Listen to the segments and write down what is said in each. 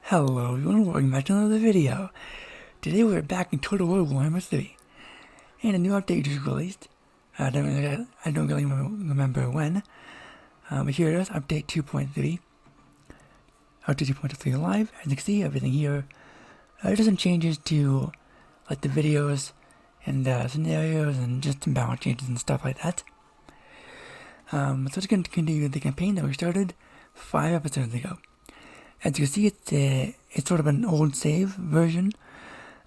Hello everyone, welcome back to another video. Today we're back in Total War Warhammer 3. And a new update just released. I don't really remember when. But here it is, update 2.3. Update 2.3 live. As you can see, everything here. Just some changes to like the videos and scenarios and just some balance changes and stuff like that. So it's going to continue the campaign that we started 5 episodes ago. As you can see, it's sort of an old save version,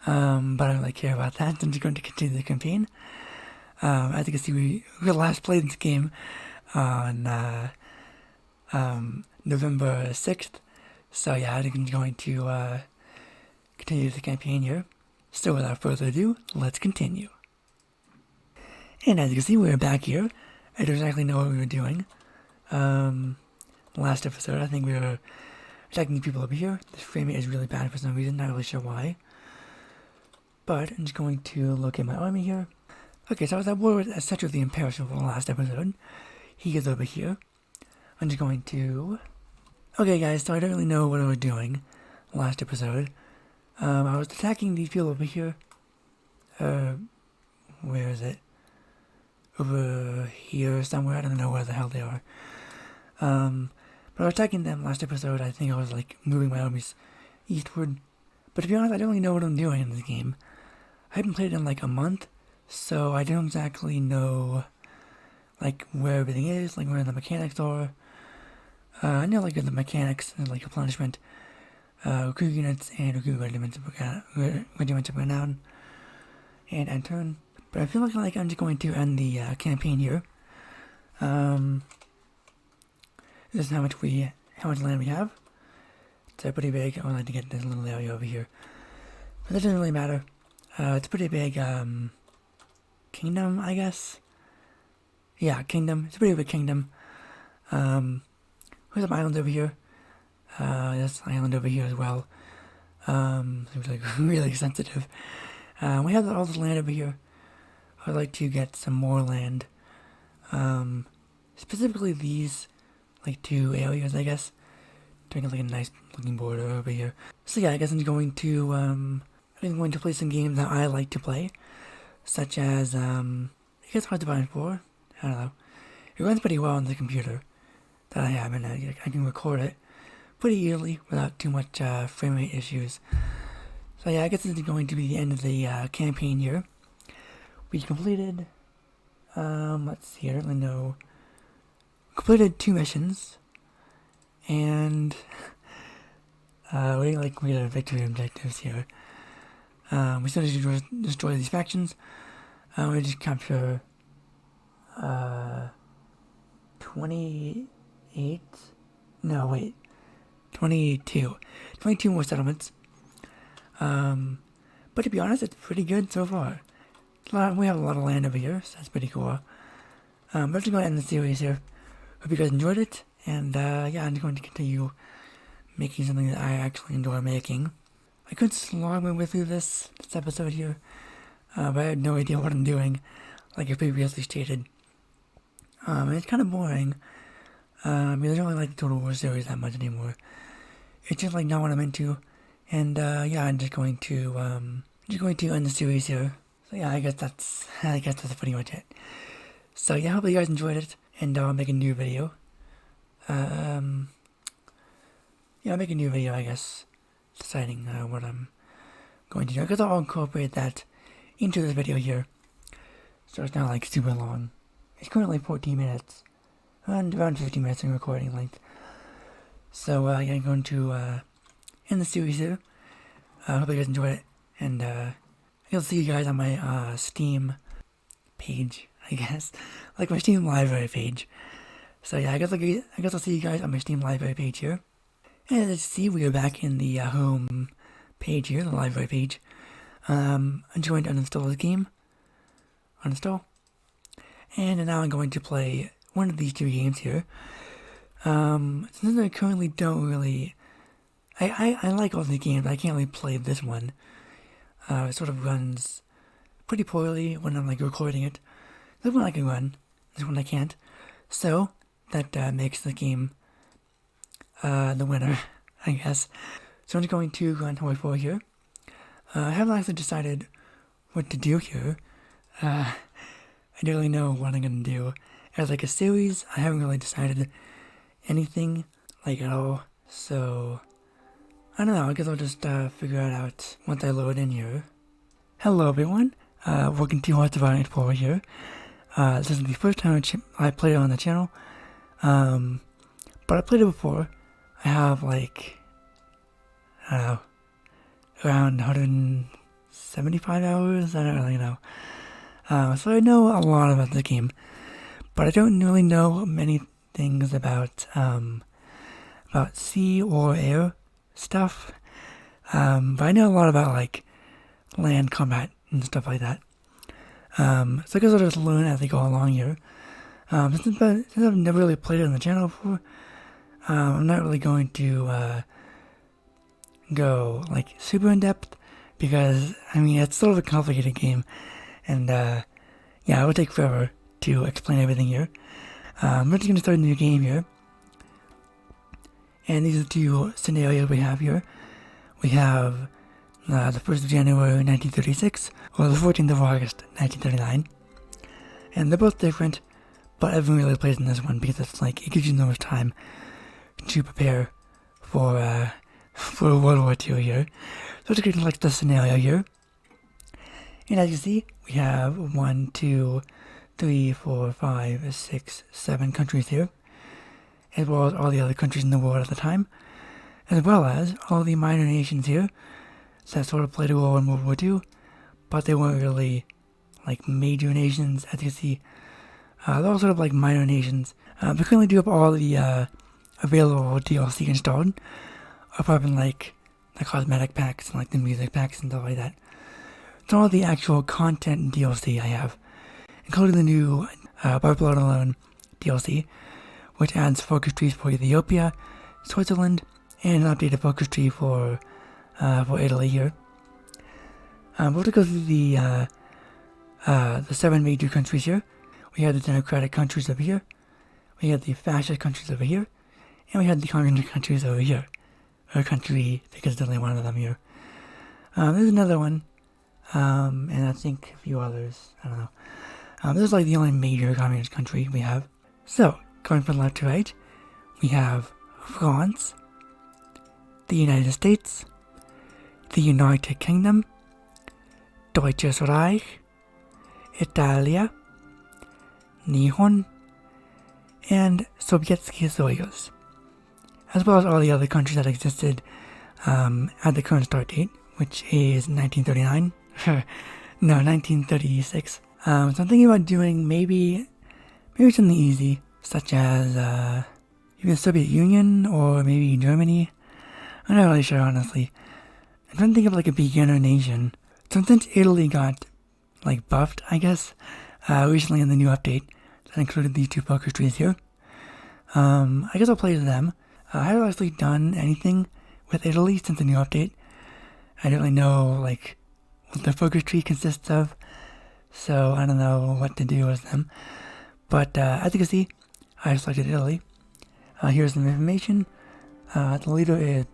but I don't really care about that. I'm just going to continue the campaign. As you can see, we last played this game on November 6th, so yeah, I'm going to continue the campaign here. So without further ado, let's continue. And as you can see, we're back here. I don't exactly know what we were doing. Last episode, I think we were attacking people over here. This frame rate is really bad for some reason, not really sure why. But I'm just going to look at my army here. Okay, so I was at war with Cetro the Imperishable last episode. He is over here. I'm just going to... Okay guys, so I don't really know what I was doing last episode. I was attacking these people over here. Where is it? Over here somewhere, I don't know where the hell they are. But I was attacking them last episode. I think I was like moving my armies eastward. But to be honest, I don't really know what I'm doing in this game. I haven't played it in like a month, so I don't exactly know like where everything is, like where the mechanics are. I know like the mechanics and like replenishment, recruit units and recruit regiments of renown, and end turn. But I feel like I'm just going to end the campaign here. This is how much land we have. It's pretty big. I would like to get this little area over here, but that doesn't really matter. It's a pretty big kingdom, I guess. Yeah, kingdom. It's a pretty big kingdom. There's some islands over here. This island over here as well. It's like really sensitive. We have all this land over here. I'd like to get some more land. Specifically these like 2 areas, I guess. Doing like a nice looking border over here. So yeah, I guess I'm going to play some games that I like to play, such as I guess Hard to Bind 4. I don't know. It runs pretty well on the computer that I have, and I can record it pretty easily without too much frame rate issues. So yeah, I guess this is going to be the end of the campaign here. We completed. Let's see. I don't really know. Completed 2 missions, and we got victory objectives here. We still need to destroy these factions. We just capture 28. No, wait, 22 more settlements. But to be honest, it's pretty good so far. We have a lot of land over here, so that's pretty cool. But let's go ahead and end the series here. Hope you guys enjoyed it, and yeah, I'm just going to continue making something that I actually enjoy making. I could slog my way through this episode here, but I had no idea what I'm doing, like I previously stated. And it's kind of boring, because I don't really like the Total War series that much anymore. It's just like not what I'm into, and yeah, I'm just going to end the series here. So yeah, I guess that's pretty much it. So yeah, hopefully you guys enjoyed it, and I'll make a new video. Yeah, I'll make a new video, I guess, deciding what I'm going to do. I guess I'll incorporate that into this video here, so it's not like super long. It's currently 14 minutes, around 15 minutes in recording length. So yeah, I'm going to end the series here. I hope you guys enjoyed it, and I'll see you guys on my Steam page, I guess, like my Steam library page. So yeah, I guess I'll see you guys on my Steam library page here. And as you see, we are back in the home page here, the library page. I'm going to uninstall this game. Uninstall. And now I'm going to play one of these 2 games here. Since I currently don't really... I like all the games, I can't really play this one. It sort of runs pretty poorly when I'm like recording it. This one I can run, this one I can't. So, that makes the game the winner, I guess. So I'm just going to go into War here. I haven't actually decided what to do here. I don't really know what I'm going to do. As like a series, I haven't really decided anything like at all. So I don't know, I guess I'll just figure it out once I load in here. Hello everyone, welcome to Hearts of Iron Explorer here. This is the first time I played it on the channel, but I played it before. I have like, I don't know, around 175 hours, I don't really know. So I know a lot about the game, but I don't really know many things about sea or air stuff. But I know a lot about like land combat and stuff like that. So I guess I'll just learn as I go along here. Since I've never really played it on the channel before, I'm not really going to go like super in depth because I mean it's sort of a complicated game, and yeah, it would take forever to explain everything here. We're just gonna start a new game here, and these are the two scenarios we have here. We have the 1st of January 1936 or the 14th of August 1939, and they're both different, but everyone really plays in this one because it's like it gives you the most time to prepare for World War II here. So let's get to like the scenario here, and as you see, we have 1, 2, 3, 4, 5, 6, 7 countries here, as well as all the other countries in the world at the time, as well as all the minor nations here that sort of played a role in World War II, but they weren't really like major nations. As you see, they're all sort of like minor nations. We currently do have all the available DLC installed, apart from like the cosmetic packs and like the music packs and stuff like that. So all the actual content DLC I have, including the new By Blood Alone DLC, which adds focus trees for Ethiopia, Switzerland, and an updated focus tree for Italy here. We'll go through the 7 major countries here. We have the democratic countries over here, we have the fascist countries over here, and we have the communist countries over here. Our country, because there's only one of them here. There's another one, and I think a few others, I don't know. This is like the only major communist country we have. So, going from left to right, we have France, the United States, the United Kingdom, Deutsches Reich, Italia, Nihon, and Sovietsky Soyuz, as well as all the other countries that existed at the current start date, which is 1939. No, 1936. So I'm thinking about doing maybe something easy, such as even the Soviet Union or maybe Germany. I'm not really sure, honestly. I'm trying to think of like a beginner nation. So since Italy got like buffed, I guess, recently in the new update that included these 2 focus trees here, I guess I'll play them. I haven't actually done anything with Italy since the new update. I don't really know like what the focus tree consists of, so I don't know what to do with them. But as you can see, I selected Italy. Here's some information. The leader is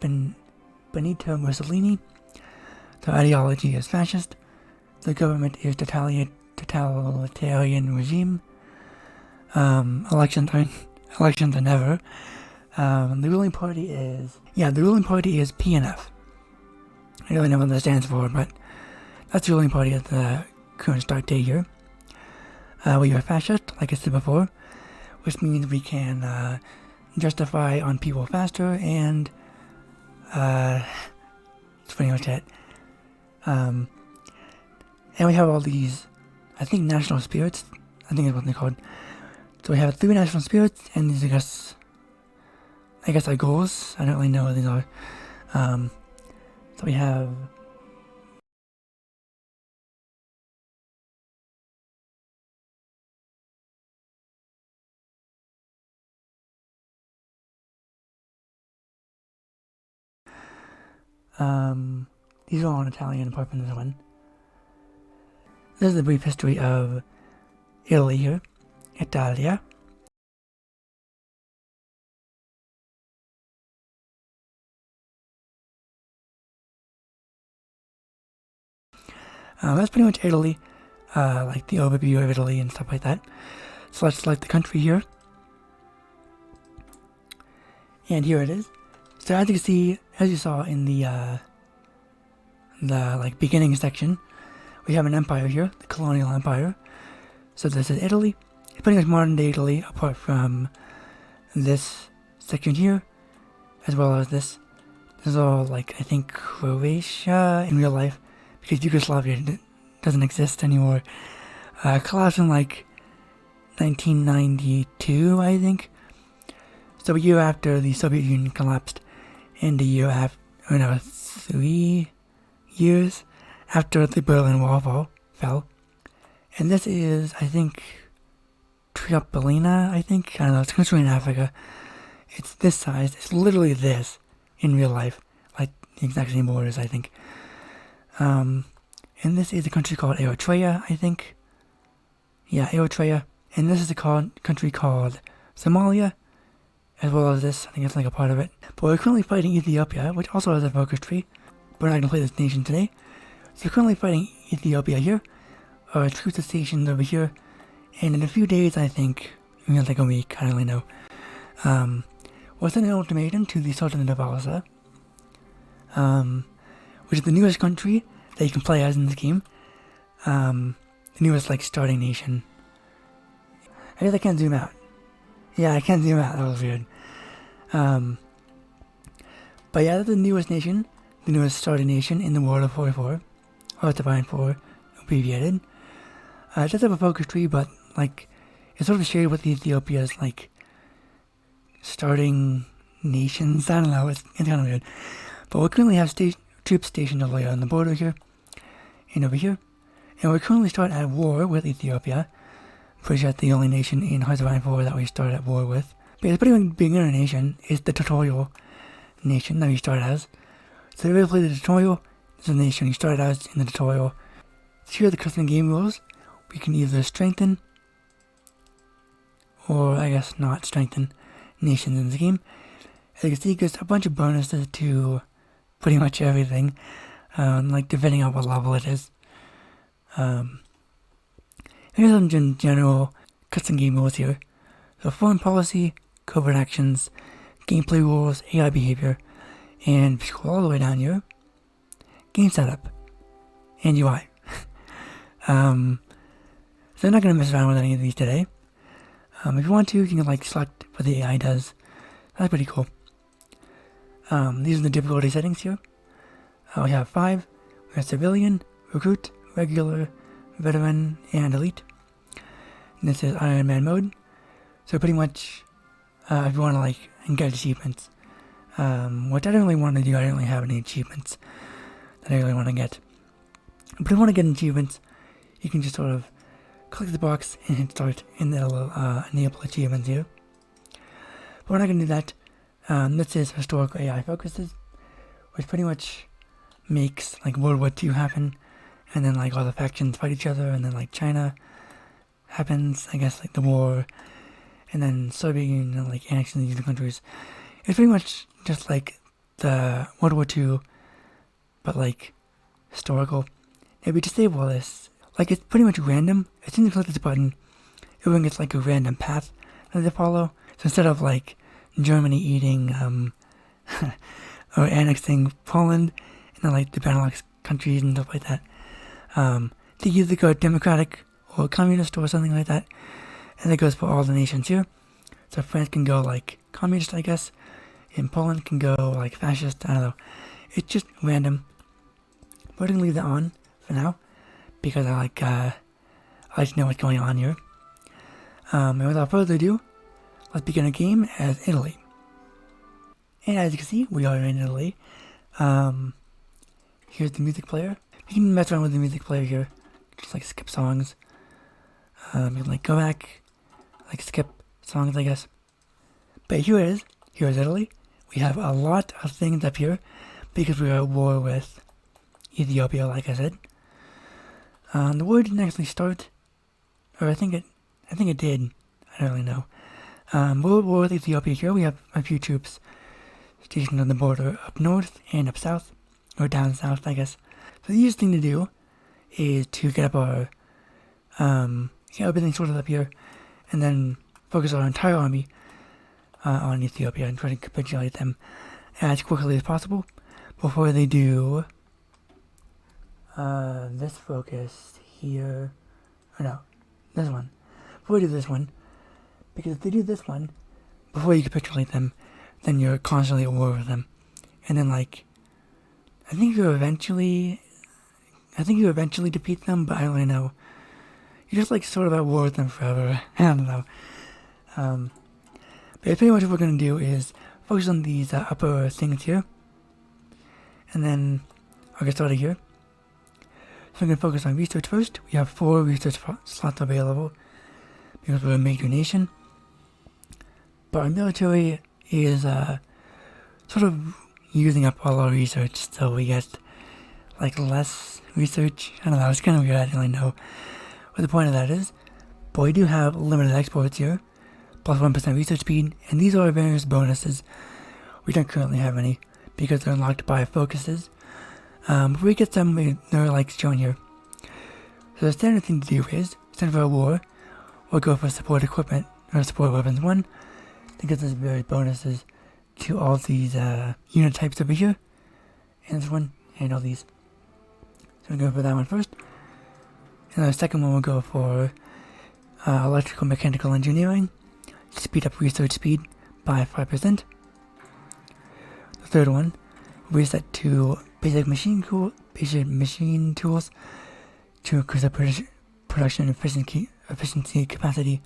Benito Mussolini. The ideology is fascist. The government is totalitarian regime. Elections are never. The ruling party is PNF. I don't really know what that stands for, but that's the ruling party at the current start date here. We are fascist, like I said before, which means we can justify on people faster, and that's pretty much it. And we have all these, I think, national spirits. I think is what they're called. So we have 3 national spirits, and these I guess are goals. I don't really know what these are. So we have these are all in Italian apart from this one. This is the brief history of Italy here. Italia. That's pretty much Italy, like the overview of Italy and stuff like that. So let's select the country here. And here it is. So as you can see, as you saw in the like beginning section, we have an empire here, the colonial empire. So this is Italy. It's pretty much modern day Italy, apart from this section here, as well as this. This is all like, I think, Croatia in real life, because Yugoslavia doesn't exist anymore. Collapsed in like 1992, I think. So a year after the Soviet Union collapsed, and a year after, 3 years after the Berlin Wall fell. And this is, I think, Tripolina, I don't know, it's a country in Africa. It's this size, it's literally this in real life, like the exact same borders, I think. And this is a country called Eritrea, I think. Yeah, Eritrea. And this is a country called Somalia, as well as this. I think it's like a part of it. But we're currently fighting Ethiopia, which also has a focus tree. But we're not going to play this nation today. So we're currently fighting Ethiopia here. Our troops are stationed over here. And in a few days, I think, maybe like a week, I don't really know. We'll send an ultimatum to the Sultan of Alsa, which is the newest country that you can play as in this game. The newest, like, starting nation. I guess I can't zoom out. Yeah, I can't zoom out, that was weird. But yeah, that's the newest nation, the newest starting nation in the World of 44, or Divine 4, abbreviated. It does have a focus tree, but, like, it's sort of shared with Ethiopia's, like, starting nations. I don't know, it's kind of weird. But we currently have troops stationed over here on the border here, and over here. And we currently start at war with Ethiopia. Pretty sure that's the only nation in Hearts of Iron 4 that we start at war with. But it's pretty much beginner nation is the tutorial nation that we start as. So if you play the tutorial, this is the nation you start as in the tutorial. So here are the custom game rules. We can either strengthen, or I guess not strengthen, nations in the game. As you can see, there's a bunch of bonuses to pretty much everything, like depending on what level it is. Here's some general custom game rules here. So foreign policy, covert actions, gameplay rules, AI behavior, and scroll all the way down here, game setup, and UI. So I'm not going to mess around with any of these today. If you want to, you can like select what the AI does. That's pretty cool. These are the difficulty settings here. We have 5. We have civilian, recruit, regular, veteran, and elite. And this is Iron Man mode. So pretty much, if you want to like get achievements, which I don't really want to do. I don't really have any achievements that I really want to get. But if you want to get achievements, you can just sort of click the box and hit start, and it'll enable achievements here. But we're not going to do that. This is historical AI focuses, which pretty much makes like World War II happen, and then like all the factions fight each other, and then like China happens, I guess like the war, and then Soviet Union like annexing these countries. It's pretty much just like the World War II, but like historical. If we disable this, like it's pretty much random. As soon as you click this button, everyone gets like a random path that they follow. So instead of like Germany eating or annexing Poland and then like the Benelux countries and stuff like that, they either go democratic or communist or something like that, and that goes for all the nations here. So France can go like communist, I guess, and Poland can go like fascist. I don't know. It's just random. But I'm gonna leave that on for now because I like to know what's going on here. And without further ado, let's begin a game as Italy. And as you can see, we are in Italy. Here's the music player. You can mess around with the music player here. Just like skip songs. You can like go back, like skip songs, I guess. But here it is. Here is Italy. We have a lot of things up here because we are at war with Ethiopia, like I said. The war didn't actually start, or I think it did. I don't really know. We're at war with Ethiopia here. We have a few troops stationed on the border up north and up south, or down south, I guess. So the easiest thing to do is to get up our get everything sorted up here, and then focus our entire army on Ethiopia and try to capitulate them as quickly as possible before they do this focus here. Or no, this one. Before we do this one, because if they do this one before you capitulate them, then you're constantly at war with them, and then like I think you eventually defeat them, but I don't really know. You're just like sort of at war with them forever. I don't know. But pretty much what we're gonna do is focus on these upper things here, and then I'll get started here. So I'm gonna focus on research first. We have 4 research slots available because we're a major nation. But our military is sort of using up all our research, so we get like less research. I don't know, it's kind of weird, I don't really know what the point of that is. But we do have limited exports here, plus 1% research speed, and these are various bonuses. We don't currently have any because they're unlocked by focuses. If we get them, they're like shown here. So the standard thing to do is, instead of a war, we'll go for support equipment, or support weapons 1, that gives us various bonuses to all these unit types over here, and this one, and all these. So we'll go for that one first. And the second one we'll go for electrical mechanical engineering, to speed up research speed by 5%. The third one will be set to basic machine tools to increase the production efficiency capacity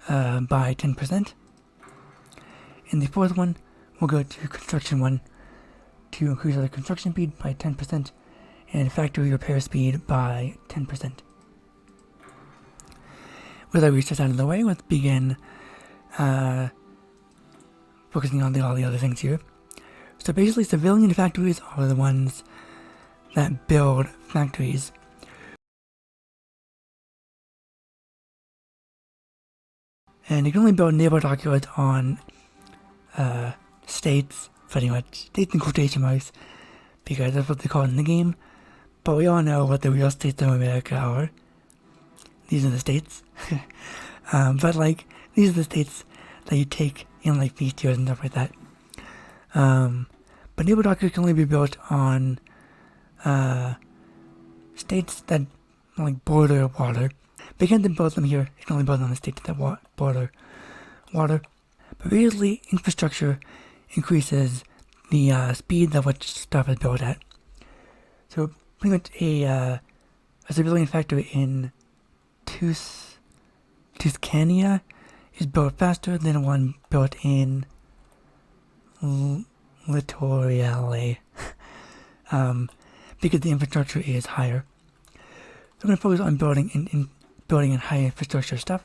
by 10%. And the fourth one will go to construction 1 to increase the construction speed by 10% and factory repair speed by 10%. With our research out of the way, let's begin focusing on all the other things here. So basically, civilian factories are the ones that build factories. And you can only build naval dockyards on states, pretty much. States in quotation marks, because that's what they call it in the game. But we all know what the real states of America are. These are the states. But like, these are the states that you take in like feast years and stuff like that. But naval dockyards can only be built on states that like border water. But you can't build them here. You can only build them on the states that border water. But basically, infrastructure increases the speed of which stuff is built at. So pretty much a civilian factory in Tuscania is built faster than one built in Littoriale, because the infrastructure is higher. So I'm going to focus on building in high infrastructure stuff.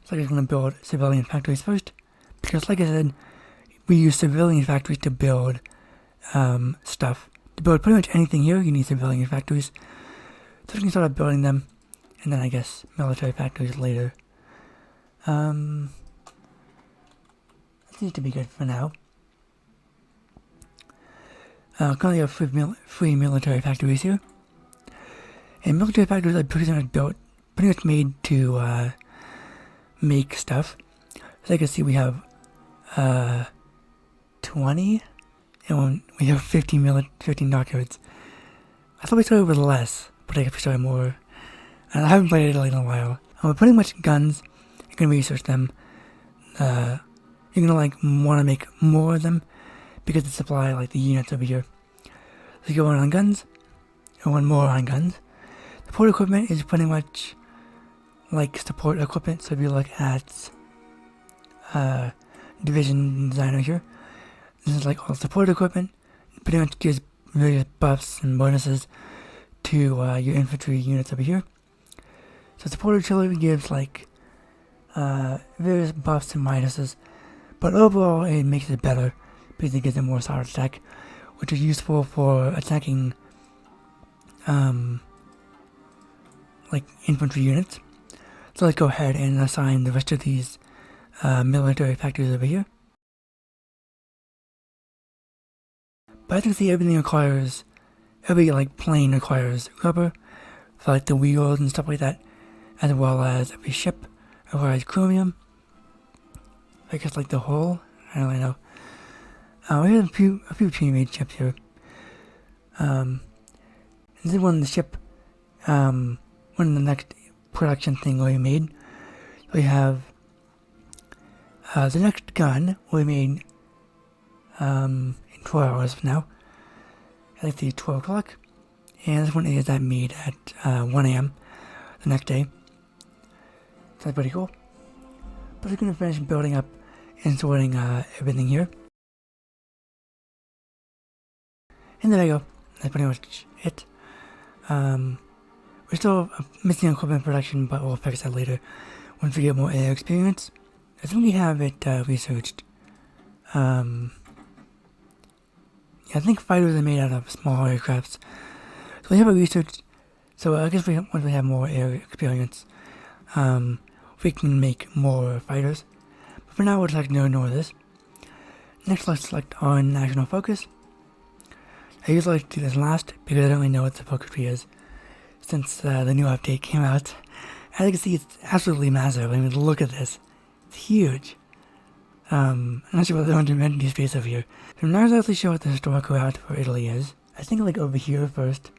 So I'm going to build civilian factories first, because like I said, we use civilian factories to build stuff. To build pretty much anything here, you need civilian factories. So we can start building them, and then I guess military factories later. That seems to be good for now. Currently have 3 military factories here. And military factories are pretty much made to make stuff. So you can see we have 20, and we have 15 dockyards. I thought we started with less, but I guess we started more. And I haven't played Italy in a while. But pretty much guns, you can research them. You're gonna like want to make more of them because they supply like the units over here. So you go on guns, and one more on guns. Support equipment is pretty much like support equipment. So if you look at division designer here, this is like all support equipment. It pretty much gives various buffs and bonuses to your infantry units over here. So support artillery gives like various buffs and minuses, but overall it makes it better because it gives it more solid attack, which is useful for attacking like infantry units. So let's go ahead and assign the rest of these military factories over here. But as you can see, everything requires every like plane requires rubber for like the wheels and stuff like that, as well as every ship requires chromium. I guess like the hull, I don't really know. We have a few pre-made ships here. This is one of the ship, one of the next production thing we made. We have the next gun we made in 12 hours from now. I think it's 12 o'clock. And this one is that made at 1 a.m. the next day. So that's pretty cool. But we're going to finish building up and sorting everything here. And there we go. That's pretty much it. We're still missing equipment production, but we'll fix that later once we get more air experience. I think we have it researched. Yeah, I think fighters are made out of small aircrafts. So we have it researched. So I guess once we have more air experience, we can make more fighters. But for now, we'll just ignore this. Next, let's select our national focus. I usually like to do this last because I don't really know what the focus tree is since the new update came out. As you can see, it's absolutely massive. I mean, look at this. It's huge. I'm not sure what the dimension space over here. So I'm not exactly sure what the historical route for Italy is. I think like over here first.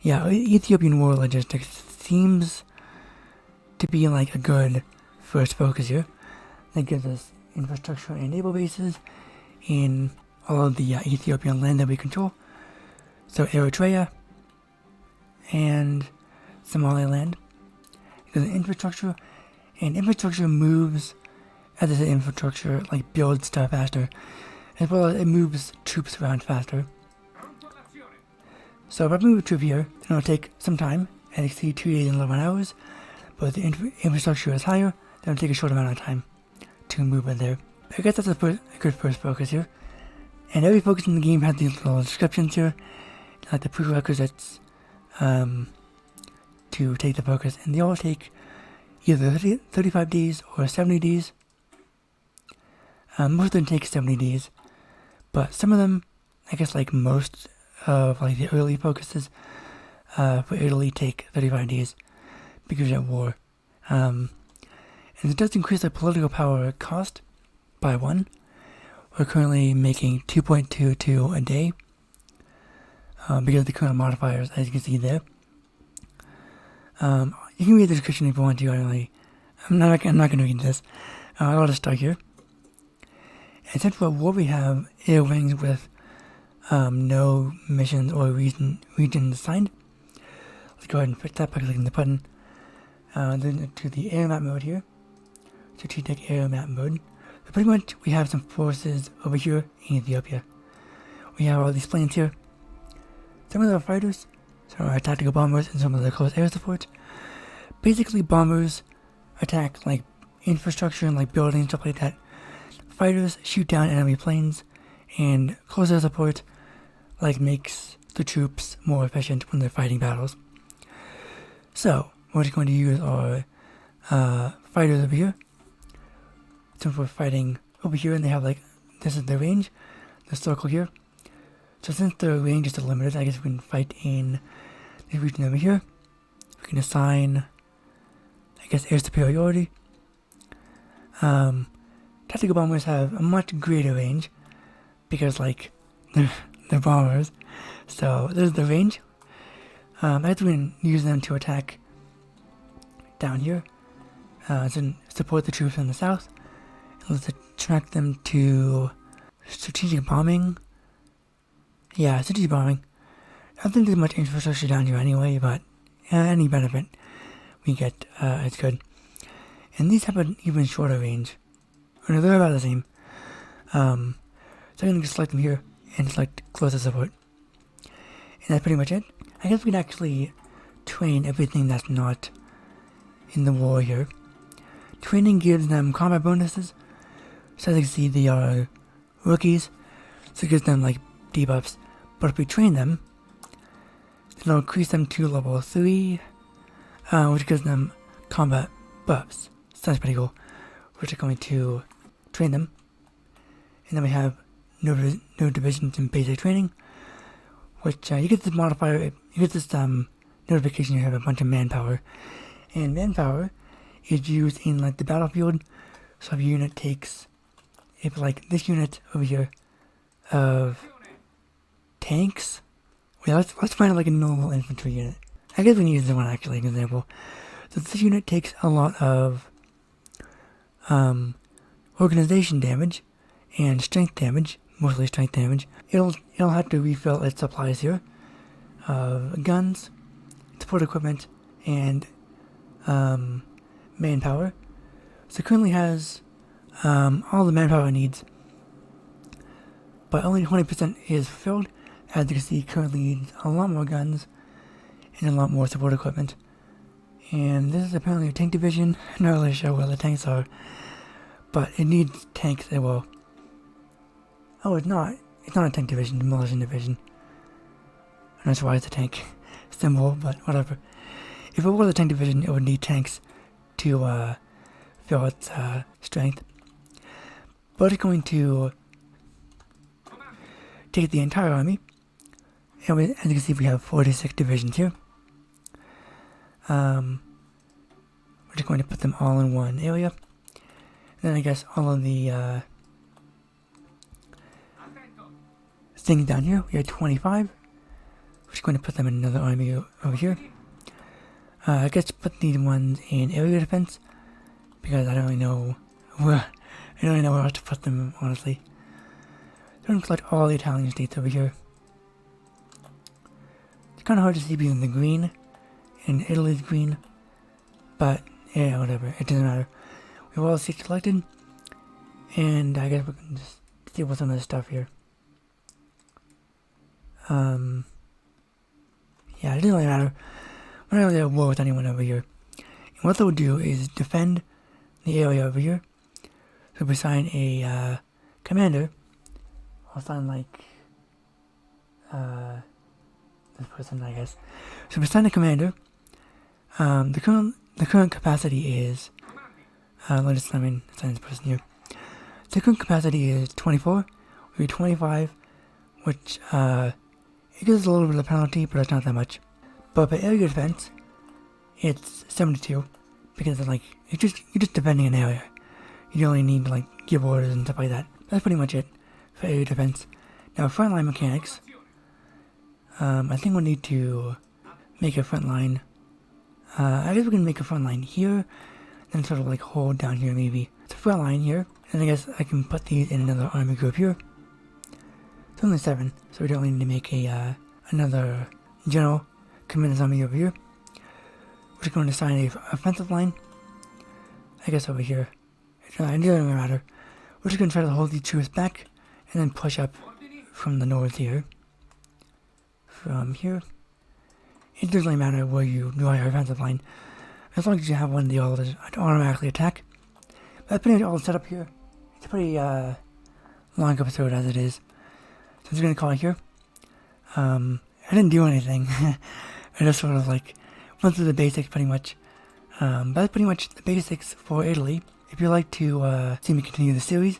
Yeah, Ethiopian war logistics seems to be like a good first focus here. That gives us infrastructure and naval bases in all of the Ethiopian land that we control. So Eritrea and Somaliland. Because infrastructure, and infrastructure moves, as I said, infrastructure like builds stuff faster, as well as it moves troops around faster. So if I move a troop here, then it'll take some time, and you see 2 days and 11 hours, but if the infrastructure is higher, then it'll take a short amount of time to move it there. I guess that's a good first focus here. And every focus in the game has these little descriptions here, like the prerequisites to take the focus, and they all take either 35 days or 70 days. Most of them take 70 days, but some of them, I guess like most of like the early focuses for Italy take 35 days because of war. And it does increase the political power cost by 1. We're currently making 2.22 a day because of the current modifiers, as you can see there. You can read the description if you want to. I'm not going to read this. I'll just start here. And since for war we have air wings with no missions or regions assigned. Let's go ahead and fix that by clicking the button. Then to the air map mode here. Strategic air map mode. So pretty much we have some forces over here in Ethiopia. We have all these planes here. Some of the fighters, some are tactical bombers, and some of the close air support. Basically bombers attack like infrastructure and like buildings, stuff like that. Fighters shoot down enemy planes, and close air support like makes the troops more efficient when they're fighting battles. So we're just going to use our fighters over here. Since we're fighting over here and they have like, this is the range, the circle here. So since the range is limited, I guess we can fight in this region over here. We can assign, I guess, air superiority. Tactical bombers have a much greater range because like they're bombers. So this is the range. I guess we can use them to attack down here. To support the troops in the south. Let's attract them to strategic bombing. Yeah, strategic bombing. I don't think there's much infrastructure down here anyway, but any benefit we get is good. And these have an even shorter range. Or no, they're about the same. So I'm going to select them here and select close air support. And that's pretty much it. I guess we can actually train everything that's not in the war here. Training gives them combat bonuses. So as you can see, they are rookies, so it gives them like debuffs. But if we train them, it'll increase them to level 3, which gives them combat buffs. So that's pretty cool. We're just going to train them. And then we have no divisions in basic training, which you get this modifier, you get this notification you have a bunch of manpower, and manpower is used in like the battlefield. So if your unit takes, if like this unit over here of tanks, well, let's find like a normal infantry unit. I guess we can use this one actually, an example. So this unit takes a lot of organization damage and strength damage, mostly strength damage. It'll have to refill its supplies here of guns, support equipment, and manpower. So it currently has all the manpower it needs, but only 20% is fulfilled. As you can see, it currently needs a lot more guns and a lot more support equipment. And this is apparently a tank division. I'm not really sure where the tanks are, but it needs tanks as well. Oh, it's not. It's not a tank division, demolition division. I'm not sure why it's a tank symbol, but whatever. If it was a tank division, it would need tanks to fill its strength. But it's going to take the entire army. And as you can see, we have 46 divisions here. We're just going to put them all in one area. And then I guess all of the things down here, we have 25. We're just going to put them in another army over here. I guess put these ones in area defense, because I don't really know where else to put them, honestly. So I'm going to select all the Italian states over here. It's kind of hard to see because of the green, and Italy's green, but yeah, whatever, it doesn't matter. We have all the states selected, and I guess we can just deal with some of this stuff here. Yeah, it doesn't really matter. We're not really at war with anyone over here. And what they'll do is defend the area over here. So if we assign a commander, I'll assign like this person, I guess. So if we assign a commander, the current capacity is let's assign this person here. The current capacity is 24. We have 25, which it gives a little bit of penalty, but it's not that much. But by area defense, it's 72, because it's like you're just defending an area. You only need to like give orders and stuff like that. That's pretty much it for area defense. Now frontline mechanics, I think we'll need to make a front line. I guess we can make a front line here, then sort of like hold down here maybe. It's a front line here, and I guess I can put these in another army group here. It's only 7, so we don't need to make a another general come in as army over here. We're just going to assign a offensive line, I guess over here. It doesn't really matter. We're just going to try to hold these troops back, and then push up from the north here. From here. It doesn't really matter where you draw your offensive line, as long as you have one of the all to automatically attack. But that's pretty much all set up here. It's a pretty long episode as it is. So I'm just going to call it here. I didn't do anything. I just sort of like went through the basics pretty much. But that's pretty much the basics for Italy. If you'd like to see me continue the series,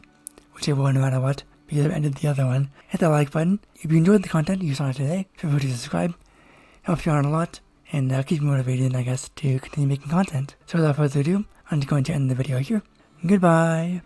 which I will no matter what, because I've ended the other one, hit that like button. If you enjoyed the content you saw today, feel free to subscribe. It helps you out a lot, and keeps me motivated, I guess, to continue making content. So without further ado, I'm just going to end the video here. Goodbye!